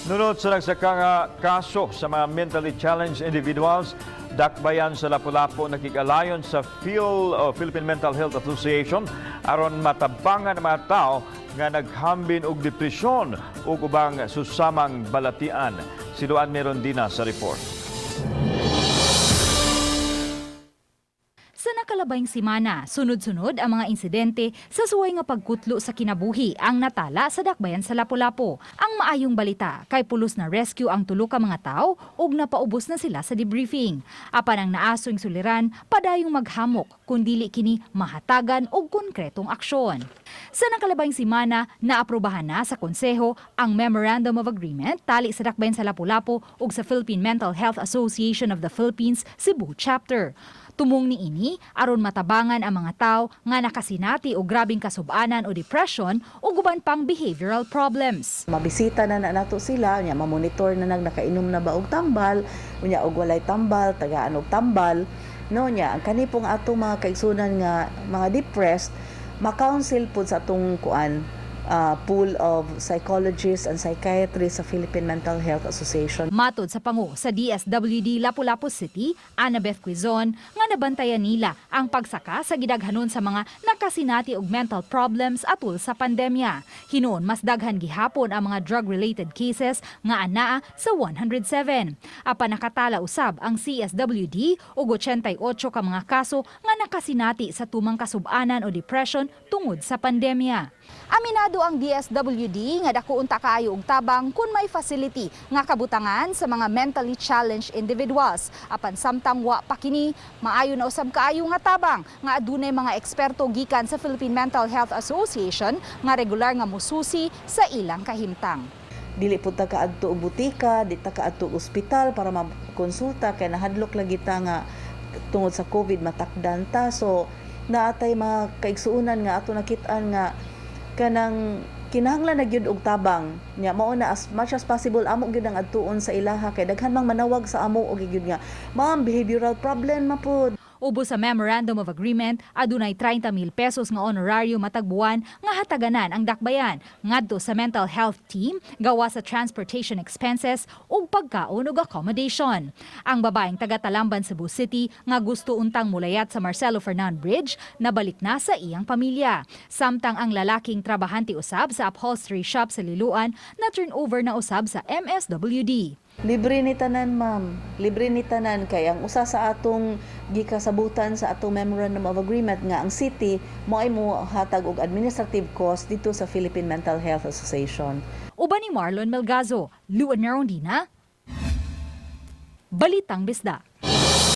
Nunod sa nagsakang kaso sa mga mentally challenged individuals, dakbayan sa Lapu-Lapu nakikalayon sa Philippine Mental Health Association aron matabangan ang mga tao nga naghambin og depresyon ug ubang susamang balatian. Siluan meron din sa report. Sa nakalabayng simana, sunod-sunod ang mga insidente sa suway nga pagkutlo sa kinabuhi ang natala sa dakbayan sa Lapu-Lapu. Ang maayong balita kay pulos na rescue ang tulo ka mga tao ug napaubos na sila sa debriefing. Apan ang naasoing suliran padayong maghamok kun dili kini mahatagan og konkretong aksyon. Sa nakalabayng simana, naaprubahan na sa konseho ang Memorandum of Agreement tali sa dakbayan sa Lapu-Lapu ug sa Philippine Mental Health Association of the Philippines Cebu chapter. Tumong ni ini aron matabangan ang mga tao nga nakasinati o grabing kasub-anan o depression o guban pang behavioral problems. Mabisita na nato sila, nya mamonitor na nakainom na ba og tambal, unya og walay tambal, tagaan og tambal. No nya ang kani pong atong mga kaigsunan nga mga depressed, ma-counsel pud sa atong pool of psychologists and psychiatrists sa Philippine Mental Health Association. Matod sa pangu sa DSWD Lapu-Lapu City, Annabeth Quizon, nga nabantayan nila ang pagsaka sa gidaghanon sa mga nakasinati og mental problems atul sa pandemya. Hinuon mas daghan gihapon ang mga drug-related cases nga anaa sa 107. Apan nakatala usab ang CSWD og 88 ka mga kaso nga nakasinati sa tumang kasub-anan o depression tungod sa pandemya. Aminado ang DSWD nga dako unta kaayo og tabang kun may facility nga kabutangan sa mga mentally challenged individuals. Apan samtang wa pa kini, maayo na usab kaayo nga tabang nga adunay mga eksperto gikan sa Philippine Mental Health Association nga regular nga mususi sa ilang kahimtang. Dili pud ta kaadto og butika, di ta kaadto og ospital para makonsulta kay nahadlok lagi ta nga tungod sa COVID matakdan ta. So naatay mga kaigsuunan nga ato nakit-an nga kanang kinahanglan na gyud og tabang nya mao na as much as possible amo gyud ang adtuon sa ilaha kay daghan mang manawag sa amo og gyud nga ma'am behavioral problem mapud. Ubos sa Memorandum of Agreement, adunay 30,000 pesos nga honorarium matag buwan nga hataganan ang dakbayan ngadto sa mental health team gawa sa transportation expenses ug pagkaon ug accommodation. Ang babaeng taga Talamban, Cebu City nga gusto untang mulayat sa Marcelo Fernan Bridge nabalik na sa iyang pamilya. Samtang ang lalaking trabahante usab sa upholstery shop sa Liloan na turnover na usab sa MSWD. Libre ni tanan ma'am, libre ni tanan kay ang usa sa atong gikasabutan sa atong Memorandum of Agreement nga ang city mo ay mo hatag og administrative cost dito sa Philippine Mental Health Association. Uban ni Marlon Melgazo, Luan Narondina, Balitang Bisdak.